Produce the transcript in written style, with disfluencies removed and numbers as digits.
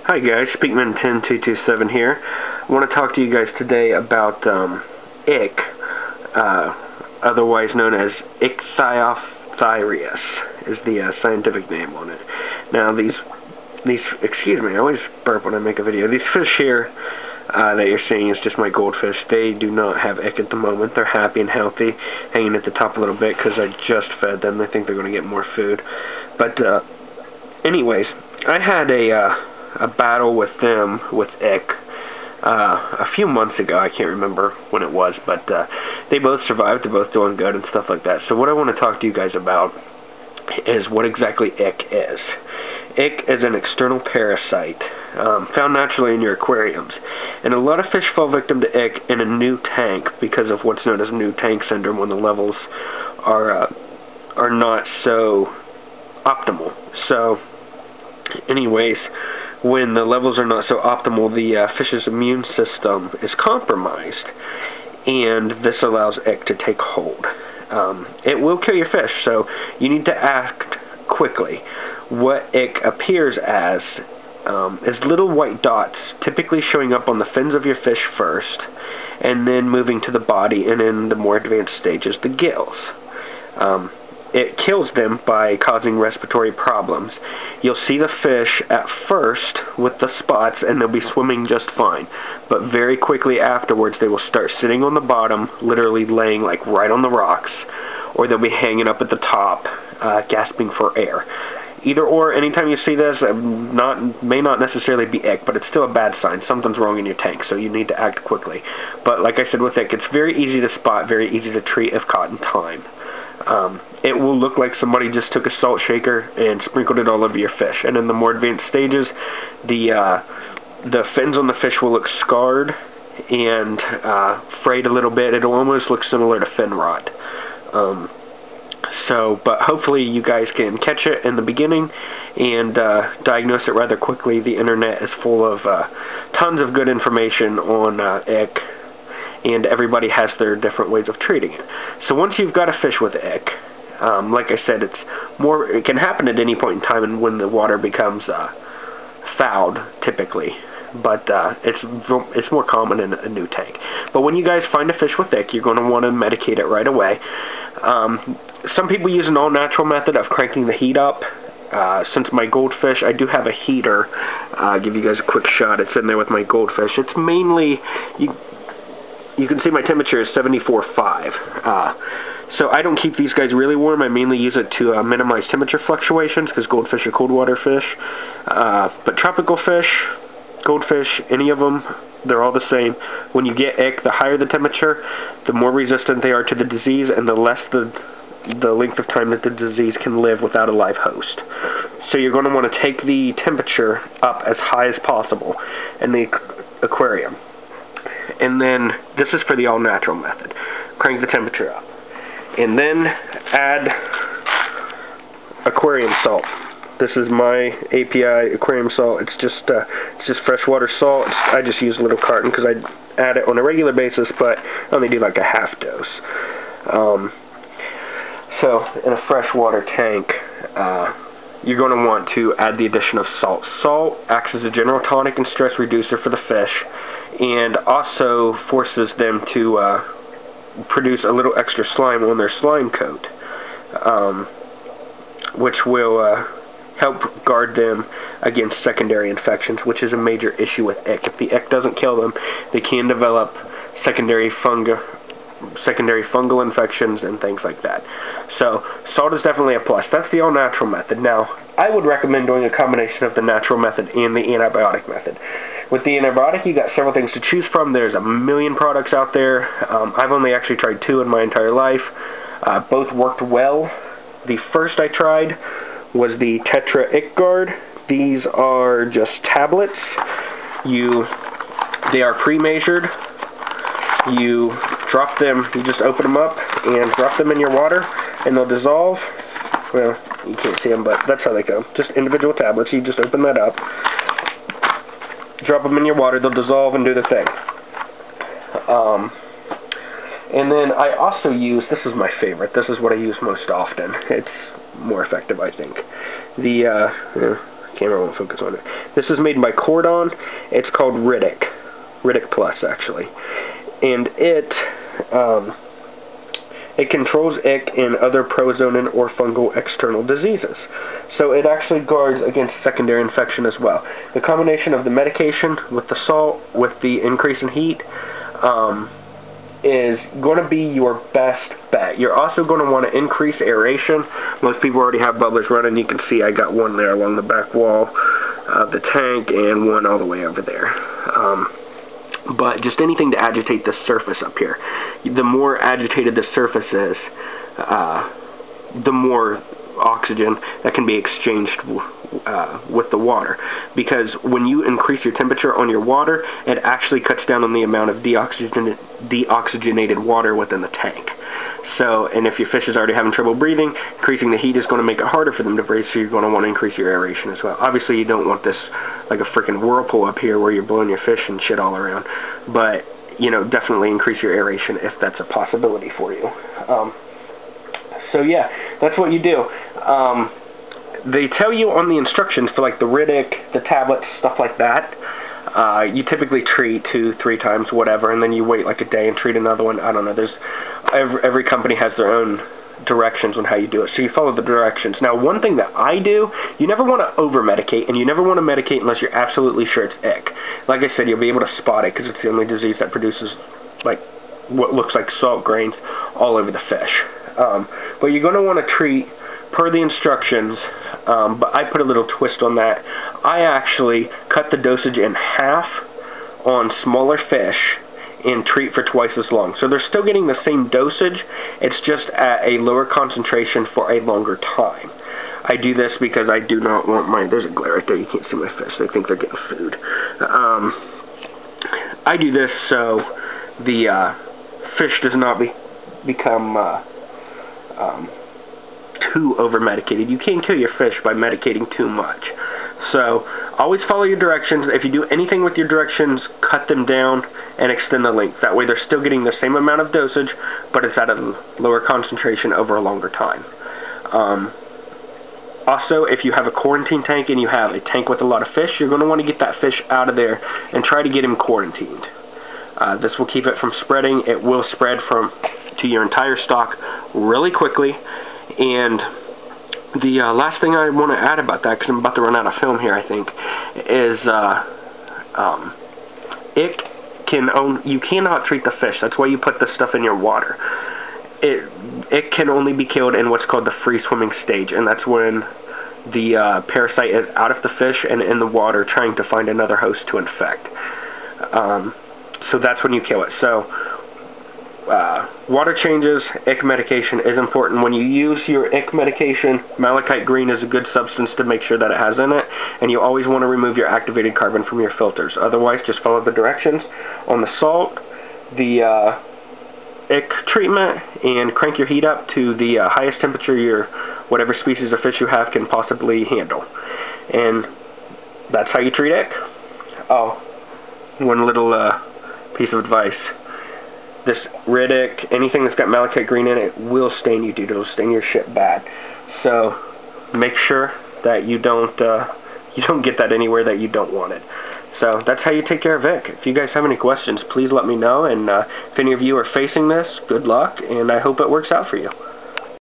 Hi guys, Speakman10227 here. I want to talk to you guys today about Ick, otherwise known as Ichthyophyreus, is the scientific name on it. Now these, excuse me, I always burp when I make a video. These fish here that you're seeing is just my goldfish. They do not have Ick at the moment. They're happy and healthy, hanging at the top a little bit because I just fed them. They think they're going to get more food. But anyways, I had a battle with them with Ick a few months ago. I can't remember when it was, but they both survived. They're both doing good and stuff like that. So what I want to talk to you guys about is what exactly Ick is. Ick is an external parasite found naturally in your aquariums, and a lot of fish fall victim to Ick in a new tank because of what's known as new tank syndrome, when the levels are not so optimal. So anyways, when the levels are not so optimal, the fish's immune system is compromised, and this allows Ick to take hold. It will kill your fish, so you need to act quickly. What Ick appears as is little white dots, typically showing up on the fins of your fish first, and then moving to the body, and in the more advanced stages, the gills. It kills them by causing respiratory problems. You'll see the fish at first with the spots, and they'll be swimming just fine. But very quickly afterwards, they will start sitting on the bottom, literally laying like right on the rocks, or they'll be hanging up at the top, gasping for air. Either or, anytime you see this, may not necessarily be Ick, but it's still a bad sign. Something's wrong in your tank, so you need to act quickly. But like I said with Ick, it's very easy to spot, very easy to treat if caught in time. It will look like somebody just took a salt shaker and sprinkled it all over your fish. And in the more advanced stages, the fins on the fish will look scarred and frayed a little bit. It'll almost look similar to fin rot. But hopefully you guys can catch it in the beginning and diagnose it rather quickly. The internet is full of tons of good information on Ick, and everybody has their different ways of treating it. So once you've got a fish with Ick, like I said, it can happen at any point in time and when the water becomes fouled, typically. But it's more common in a new tank. But when you guys find a fish with Ick, you're going to want to medicate it right away. Some people use an all-natural method of cranking the heat up. Since my goldfish, I do have a heater. I'll give you guys a quick shot. It's in there with my goldfish. It's mainly, you can see my temperature is 74.5. So I don't keep these guys really warm. I mainly use it to minimize temperature fluctuations, because goldfish are cold water fish. But tropical fish, goldfish, any of them, they're all the same. When you get Ick, the higher the temperature, the more resistant they are to the disease, and the less the length of time that the disease can live without a live host. So you're going to want to take the temperature up as high as possible in the aquarium. And then, this is for the all-natural method. Crank the temperature up. And then add aquarium salt. This is my API aquarium salt. It's just freshwater salt. I just use a little carton because I add it on a regular basis, but I only do like a half dose. So in a freshwater tank, you're going to want to add the addition of salt. Salt acts as a general tonic and stress reducer for the fish, and also forces them to produce a little extra slime on their slime coat, which will help guard them against secondary infections, which is a major issue with Ick. If the Ick doesn't kill them, they can develop secondary fungal infections and things like that. So salt is definitely a plus. That's the all-natural method. Now, I would recommend doing a combination of the natural method and the antibiotic method. With the antibiotic, you got several things to choose from. There's a million products out there. I've only actually tried 2 in my entire life. Both worked well. The first I tried was the Tetra Ick Guard. These are just tablets. They are pre-measured. You drop them, you just open them up and drop them in your water, and they'll dissolve. Well, you can't see them, but that's how they come. Just individual tablets. You just open that up, drop them in your water, they'll dissolve and do the thing. And then I also use, this is my favorite, this is what I use most often. It's more effective, I think. Camera won't focus on it. This is made by Cordon. It's called Rid-Ick. Rid-Ick Plus, actually. And it controls ick and other prozonan or fungal external diseases. So it actually guards against secondary infection as well. The combination of the medication with the salt, with the increase in heat, is going to be your best bet. You're also going to want to increase aeration. Most people already have bubblers running. You can see I got one there along the back wall of the tank and one all the way over there. But just anything to agitate the surface up here. The more agitated the surface is, the more oxygen that can be exchanged with the water. Because when you increase your temperature on your water, it actually cuts down on the amount of deoxygenated water within the tank. So, and if your fish is already having trouble breathing, increasing the heat is going to make it harder for them to breathe, so you're going to want to increase your aeration as well. Obviously, you don't want this like a freaking whirlpool up here where you're blowing your fish and shit all around. But, you know, definitely increase your aeration if that's a possibility for you. So yeah, that's what you do. They tell you on the instructions for like the Rid-Ick, the tablets, stuff like that, you typically treat 2-3 times, whatever, and then you wait like a day and treat another one. I don't know. There's every company has their own directions on how you do it, so you follow the directions. Now, one thing that I do, you never want to over-medicate, and you never want to medicate unless you're absolutely sure it's ick. Like I said, you'll be able to spot it because it's the only disease that produces like what looks like salt grains all over the fish. But you're going to want to treat per the instructions, but I put a little twist on that. I actually cut the dosage in half on smaller fish and treat for twice as long. So they're still getting the same dosage, it's just at a lower concentration for a longer time. I do this because I do not want there's a glare right there, you can't see my fish, they think they're getting food. I do this so the fish does not become too over-medicated. You can kill your fish by medicating too much. So, always follow your directions. If you do anything with your directions, cut them down and extend the length. That way they're still getting the same amount of dosage, but it's at a lower concentration over a longer time. Also, if you have a quarantine tank and you have a tank with a lot of fish, you're going to want to get that fish out of there and try to get him quarantined. This will keep it from spreading. It will spread to your entire stock really quickly. And the last thing I want to add about that, because I'm about to run out of film here, I think, is you cannot treat the fish. That's why you put this stuff in your water. It can only be killed in what's called the free swimming stage, and that's when the parasite is out of the fish and in the water trying to find another host to infect. So that's when you kill it. So water changes, ick medication is important. When you use your ick medication, malachite green is a good substance to make sure that it has in it, and you always want to remove your activated carbon from your filters. Otherwise, just follow the directions on the salt, the ick treatment, and crank your heat up to the highest temperature your whatever species of fish you have can possibly handle. And that's how you treat ick. Oh, one little piece of advice. This Rid-Ick, anything that's got malachite green in it, will stain you, dude. It'll stain your shit bad. So make sure that you don't get that anywhere that you don't want it. So that's how you take care of ick. If you guys have any questions, please let me know. And if any of you are facing this, good luck, and I hope it works out for you.